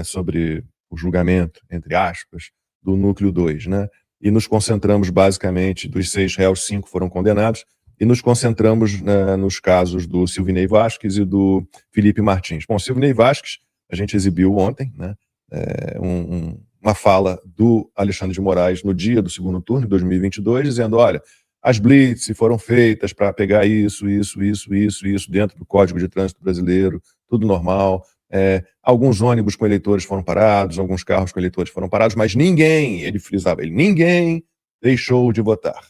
sobre o julgamento, entre aspas, do núcleo 2, né? E nos concentramos basicamente, dos 6 réus, 5 foram condenados, e nos concentramos nos casos do Silvinei Vasquez e do Felipe Martins. Bom, Silvinei Vasquez, a gente exibiu ontem, né? Uma fala do Alexandre de Moraes no dia do segundo turno de 2022, dizendo, olha, as blitz foram feitas para pegar isso dentro do Código de Trânsito Brasileiro, tudo normal. Alguns ônibus com eleitores foram parados, alguns carros com eleitores foram parados, mas ninguém, ele frisava, ninguém deixou de votar.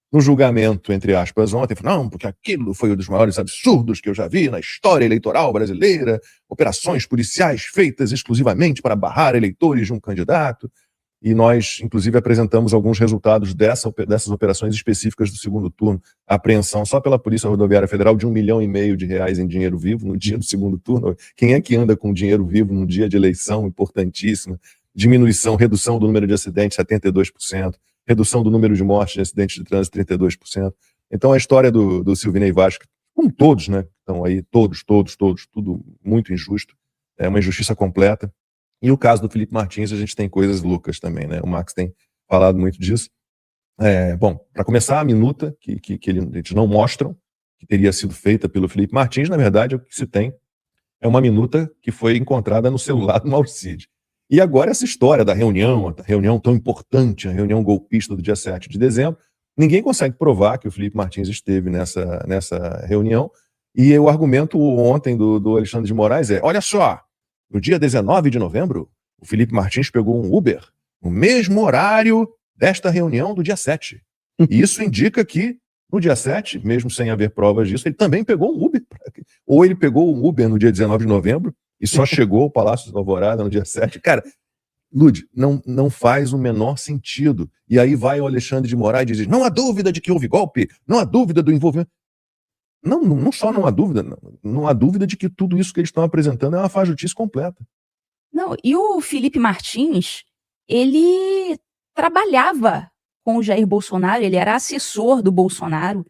No julgamento, entre aspas, ontem, falou, não, porque aquilo foi um dos maiores absurdos que eu já vi na história eleitoral brasileira, operações policiais feitas exclusivamente para barrar eleitores de um candidato. E nós, inclusive, apresentamos alguns resultados dessas operações específicas do segundo turno. A apreensão só pela Polícia Rodoviária Federal de R$1,5 milhão em dinheiro vivo no dia do segundo turno. Quem é que anda com dinheiro vivo no dia de eleição importantíssima? Redução do número de acidentes, 72%. Redução do número de mortes de acidentes de trânsito, 32%. Então, a história do Silvinei Vasquez, como todos, né? Estão aí, todos, tudo muito injusto. É uma injustiça completa. E o caso do Felipe Martins, a gente tem coisas loucas também, né? O Max tem falado muito disso. Bom, para começar, a minuta que eles não mostram, que teria sido feita pelo Felipe Martins, na verdade, o que se tem é uma minuta que foi encontrada no celular do Mauro Cid. E agora essa história da reunião tão importante, a reunião golpista do dia 7 de dezembro, ninguém consegue provar que o Felipe Martins esteve nessa reunião, e o argumento ontem do Alexandre de Moraes olha só, no dia 19 de novembro, o Felipe Martins pegou um Uber no mesmo horário desta reunião do dia 7. E isso indica que no dia 7, mesmo sem haver provas disso, ele também pegou um Uber. Ou ele pegou um Uber no dia 19 de novembro e só chegou ao Palácio da Alvorada no dia 7. Cara, Lud, não faz o menor sentido. E aí vai o Alexandre de Moraes e diz, não há dúvida de que houve golpe, não há dúvida do envolvimento. Não só não há dúvida, não há dúvida de que tudo isso que eles estão apresentando é uma fajutice completa. Não, e o Felipe Martins, ele trabalhava com o Jair Bolsonaro, ele era assessor do Bolsonaro,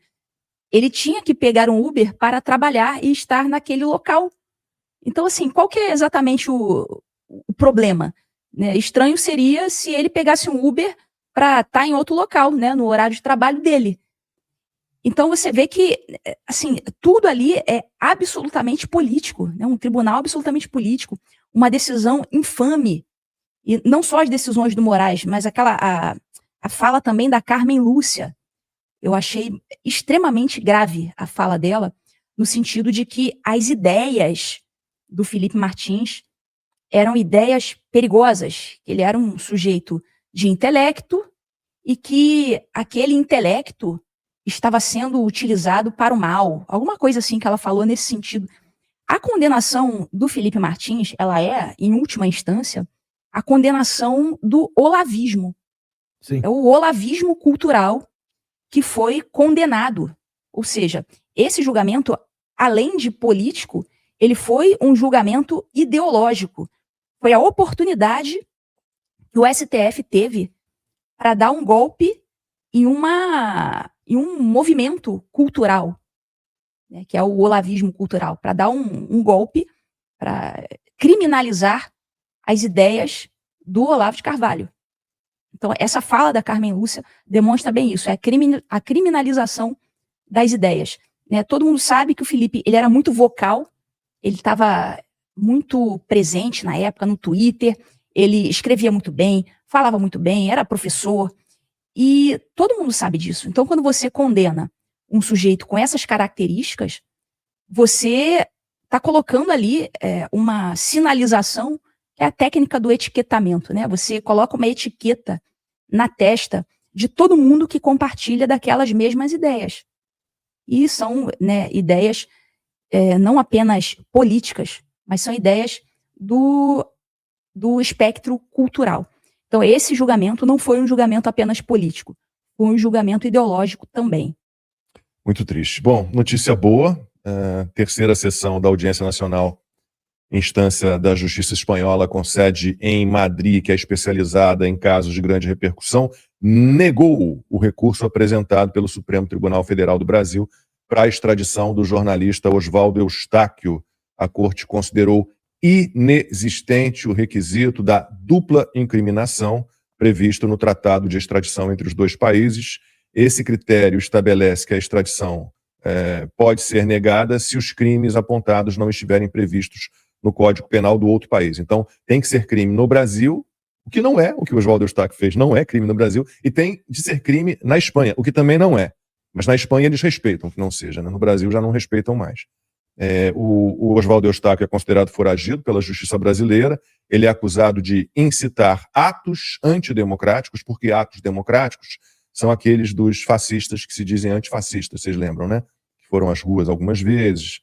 ele tinha que pegar um Uber para trabalhar e estar naquele local. Então, assim, qual que é exatamente o problema? Né? Estranho seria se ele pegasse um Uber para estar em outro local, né, no horário de trabalho dele. Então você vê que, assim, tudo ali é absolutamente político, né? Um tribunal absolutamente político, uma decisão infame, e não só as decisões do Moraes, mas a fala também da Carmen Lúcia. Eu achei extremamente grave a fala dela, no sentido de que as ideias do Felipe Martins eram ideias perigosas, ele era um sujeito de intelecto e que aquele intelecto estava sendo utilizado para o mal, alguma coisa assim que ela falou nesse sentido. A condenação do Felipe Martins, ela é, em última instância, a condenação do olavismo. Sim. É o olavismo cultural que foi condenado. Ou seja, esse julgamento, além de político, ele foi um julgamento ideológico. Foi a oportunidade que o STF teve para dar um golpe em um movimento cultural, né, que é o olavismo cultural, para dar um golpe, para criminalizar as ideias do Olavo de Carvalho. Então, essa fala da Carmen Lúcia demonstra bem isso, é a criminalização das ideias. Né? Todo mundo sabe que o Felipe ele era muito vocal, ele estava muito presente na época no Twitter, ele escrevia muito bem, falava muito bem, era professor, e todo mundo sabe disso. Então, quando você condena um sujeito com essas características, você está colocando ali uma sinalização, que é a técnica do etiquetamento, né? Você coloca uma etiqueta na testa de todo mundo que compartilha daquelas mesmas ideias. E são, né, ideias não apenas políticas, mas são ideias do espectro cultural. Então, esse julgamento não foi um julgamento apenas político, foi um julgamento ideológico também. Muito triste. Bom, notícia boa, terceira sessão da Audiência Nacional, instância da Justiça Espanhola com sede em Madrid, que é especializada em casos de grande repercussão, negou o recurso apresentado pelo Supremo Tribunal Federal do Brasil para a extradição do jornalista Oswaldo Eustáquio. A corte considerou inexistente o requisito da dupla incriminação previsto no Tratado de Extradição entre os dois países. Esse critério estabelece que a extradição pode ser negada se os crimes apontados não estiverem previstos no Código Penal do outro país. Então, tem que ser crime no Brasil, o que não é, o que o Oswaldo Eustáquio fez não é crime no Brasil, e tem de ser crime na Espanha, o que também não é. Mas na Espanha eles respeitam que não seja, né? No Brasil já não respeitam mais. O Oswaldo Eustáquio é considerado foragido pela justiça brasileira, ele é acusado de incitar atos antidemocráticos, porque atos democráticos são aqueles dos fascistas que se dizem antifascistas, vocês lembram, né? Que foram às ruas algumas vezes,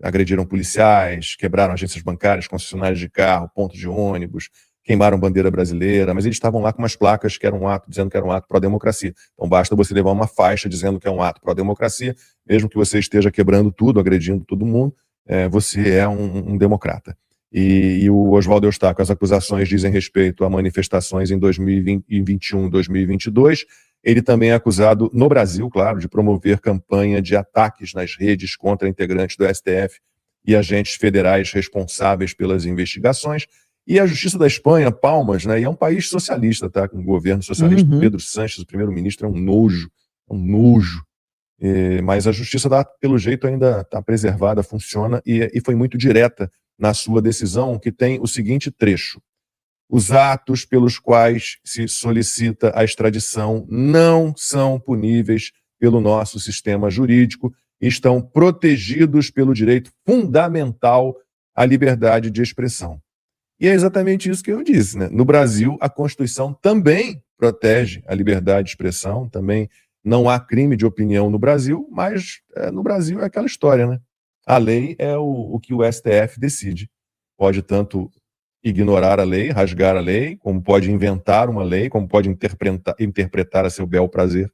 agrediram policiais, quebraram agências bancárias, concessionárias de carro, pontos de ônibus, queimaram bandeira brasileira, mas eles estavam lá com umas placas que era um ato, dizendo que era um ato pró-democracia. Então basta você levar uma faixa dizendo que é um ato pró-democracia, mesmo que você esteja quebrando tudo, agredindo todo mundo, você é um democrata. E o Oswaldo Eustáquio, as acusações dizem respeito a manifestações em 2021 e 2022, ele também é acusado, no Brasil, claro, de promover campanha de ataques nas redes contra integrantes do STF e agentes federais responsáveis pelas investigações. E a Justiça da Espanha, palmas, né? E é um país socialista, tá? Com um governo socialista. Pedro Sánchez, o primeiro-ministro, é um nojo. Mas a Justiça, pelo jeito, ainda está preservada, funciona e foi muito direta na sua decisão, que tem o seguinte trecho: os atos pelos quais se solicita a extradição não são puníveis pelo nosso sistema jurídico e estão protegidos pelo direito fundamental à liberdade de expressão. E é exatamente isso que eu disse, né? No Brasil, a Constituição também protege a liberdade de expressão, também não há crime de opinião no Brasil, mas no Brasil é aquela história, né? A lei é o que o STF decide. Pode tanto ignorar a lei, rasgar a lei, como pode inventar uma lei, como pode interpretar a seu bel prazer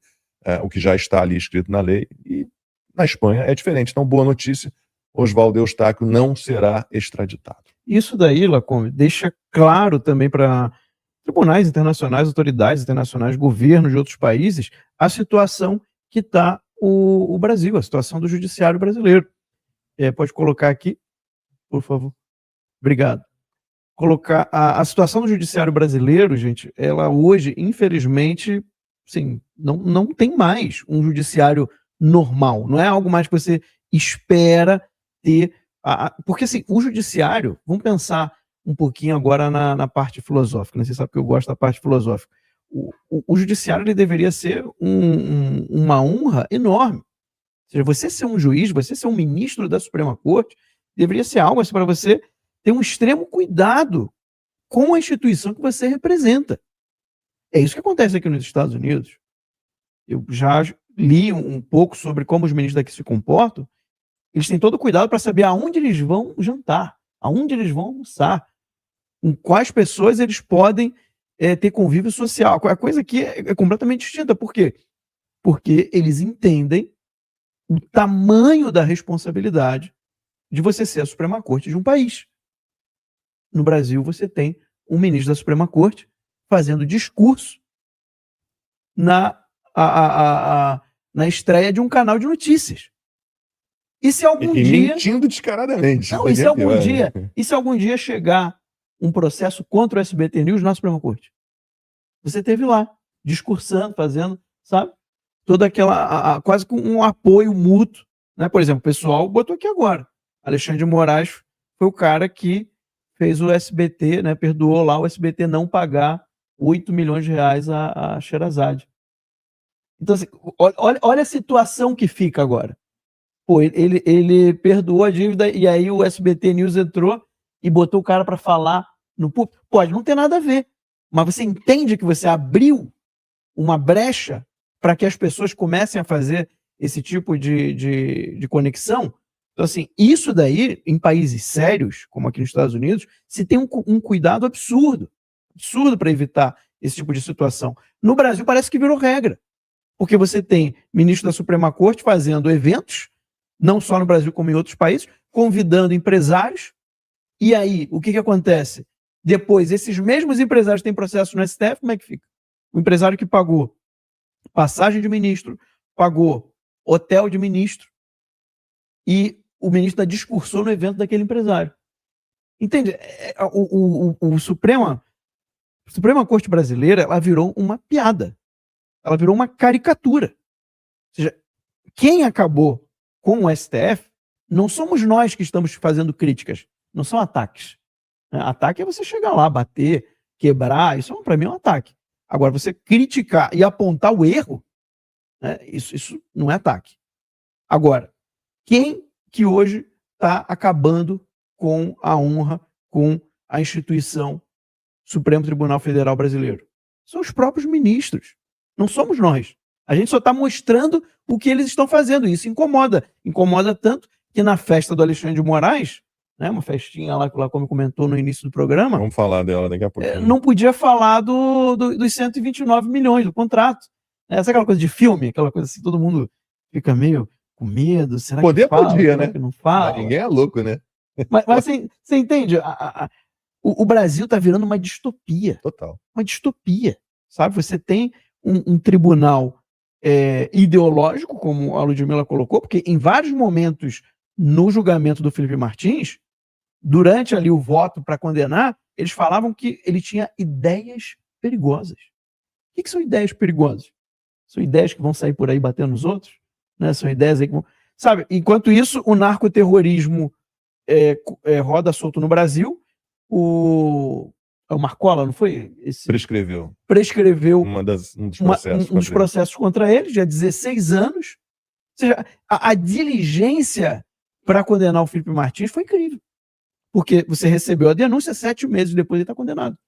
o que já está ali escrito na lei. E na Espanha é diferente. Então, boa notícia, Oswaldo Eustáquio não será extraditado. Isso daí, Lacombe, deixa claro também para tribunais internacionais, autoridades internacionais, governos de outros países, a situação que está o Brasil, a situação do judiciário brasileiro. Pode colocar aqui, por favor. Obrigado. Colocar a situação do judiciário brasileiro, gente, ela hoje, infelizmente, sim, não tem mais um judiciário normal. Não é algo mais que você espera ter. Porque assim, o judiciário, vamos pensar um pouquinho agora na parte filosófica, né? Você sabe que eu gosto da parte filosófica. O judiciário, ele deveria ser uma honra enorme. Ou seja, você ser um juiz, você ser um ministro da Suprema Corte, deveria ser algo assim para você ter um extremo cuidado com a instituição que você representa. É isso que acontece aqui nos Estados Unidos. Eu já li um pouco sobre como os ministros daqui se comportam. Eles têm todo cuidado para saber aonde eles vão jantar, aonde eles vão almoçar, com quais pessoas eles podem ter convívio social. A coisa aqui é completamente distinta. Por quê? Porque eles entendem o tamanho da responsabilidade de você ser a Suprema Corte de um país. No Brasil, você tem um ministro da Suprema Corte fazendo discurso na estreia de um canal de notícias. E se algum dia... mentindo descaradamente. Não, e se algum dia chegar um processo contra o SBT News na Suprema Corte? Você esteve lá, discursando, fazendo, sabe? Toda aquela... quase com um apoio mútuo. Né? Por exemplo, o pessoal botou aqui agora. Alexandre de Moraes foi o cara que fez o SBT, né? Perdoou lá o SBT não pagar 8 milhões de reais a Sherazade. Então, assim, olha a situação que fica agora. Pô, ele perdoou a dívida e aí o SBT News entrou e botou o cara para falar no público. Pode não ter nada a ver, mas você entende que você abriu uma brecha para que as pessoas comecem a fazer esse tipo de conexão? Então, assim, isso daí, em países sérios, como aqui nos Estados Unidos, se tem um cuidado absurdo para evitar esse tipo de situação. No Brasil parece que virou regra, porque você tem ministro da Suprema Corte fazendo eventos, não só no Brasil como em outros países, convidando empresários, e aí, o que acontece? Depois, esses mesmos empresários têm processo no STF, como é que fica? O empresário que pagou passagem de ministro, pagou hotel de ministro, e o ministro discursou no evento daquele empresário. Entende? A Suprema Corte Brasileira, ela virou uma piada. Ela virou uma caricatura. Ou seja, quem acabou com o STF não somos nós que estamos fazendo críticas, não são ataques. Ataque é você chegar lá, bater, quebrar, isso para mim é um ataque. Agora, você criticar e apontar o erro, né, isso não é ataque. Agora, quem que hoje está acabando com a honra, com a instituição Supremo Tribunal Federal Brasileiro? São os próprios ministros, não somos nós. A gente só está mostrando o que eles estão fazendo, e isso incomoda. Incomoda tanto que na festa do Alexandre de Moraes, né, uma festinha lá que o Lacombe comentou no início do programa, Vamos falar dela daqui a pouquinho. não podia falar dos 129 milhões do contrato. Sabe aquela coisa de filme? Aquela coisa assim, todo mundo fica meio com medo. Será Poder que fala? podia, Será né? que não fala? Mas ninguém é louco, né? Mas você entende? O Brasil está virando uma distopia. Total. Uma distopia, sabe? Você tem um tribunal ideológico, como a Ludmila colocou, porque em vários momentos no julgamento do Felipe Martins, durante ali o voto para condenar, eles falavam que ele tinha ideias perigosas. O que são ideias perigosas? São ideias que vão sair por aí batendo nos outros? Né? São ideias aí que vão... Sabe, enquanto isso, o narcoterrorismo roda solto no Brasil. O Marcola, não foi? Prescreveu um dos processos contra ele, já há 16 anos. Ou seja, a diligência para condenar o Felipe Martins foi incrível. Porque você recebeu a denúncia 7 meses depois ele está condenado.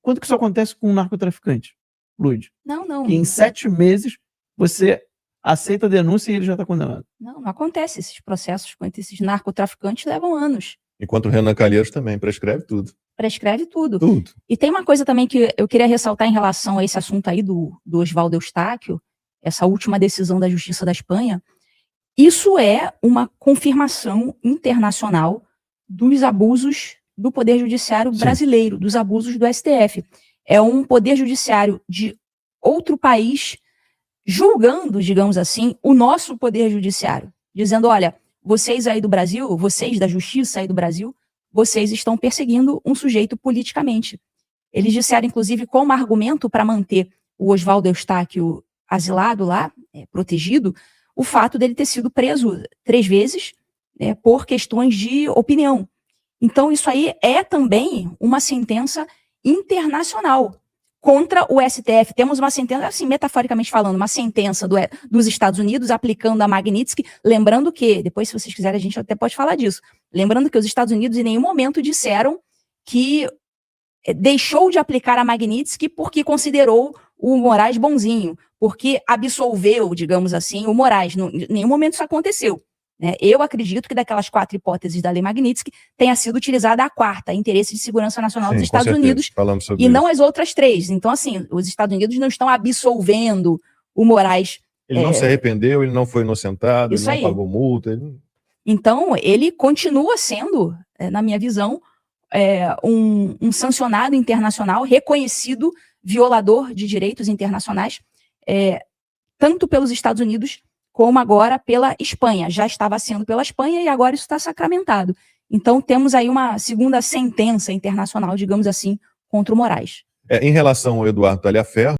Quando que isso acontece com um narcotraficante, Lud? Não. Que em 7 meses você aceita a denúncia e ele já está condenado. Não acontece. Esses processos contra esses narcotraficantes levam anos. Enquanto o Renan Calheiros também prescreve tudo. Prescreve tudo. Tudo. E tem uma coisa também que eu queria ressaltar em relação a esse assunto aí do Oswaldo Eustáquio, essa última decisão da Justiça da Espanha. Isso é uma confirmação internacional dos abusos do Poder Judiciário brasileiro, dos abusos do STF. É um Poder Judiciário de outro país julgando, digamos assim, o nosso Poder Judiciário. Dizendo, olha, vocês aí do Brasil, vocês da Justiça aí do Brasil, vocês estão perseguindo um sujeito politicamente. Eles disseram, inclusive, como argumento para manter o Oswaldo Eustáquio asilado lá, protegido, o fato dele ter sido preso 3 vezes por questões de opinião. Então, isso aí é também uma sentença internacional contra o STF. Temos uma sentença, assim, metaforicamente falando, uma sentença dos Estados Unidos aplicando a Magnitsky, lembrando que, depois, se vocês quiserem, a gente até pode falar disso, lembrando que os Estados Unidos em nenhum momento disseram que deixou de aplicar a Magnitsky porque considerou o Moraes bonzinho, porque absolveu, digamos assim, o Moraes. Em nenhum momento isso aconteceu. Eu acredito que daquelas 4 hipóteses da Lei Magnitsky tenha sido utilizada a 4ª, interesse de segurança nacional dos Estados Unidos, e não as outras 3. Então, assim, os Estados Unidos não estão absolvendo o Moraes. Ele não se arrependeu, ele não foi inocentado, ele não pagou multa. Então, ele continua sendo, na minha visão, um sancionado internacional, reconhecido violador de direitos internacionais, tanto pelos Estados Unidos como agora pela Espanha. Já estava sendo pela Espanha e agora isso está sacramentado. Então temos aí uma segunda sentença internacional, digamos assim, contra o Moraes. Em relação ao Eduardo Talhaferro,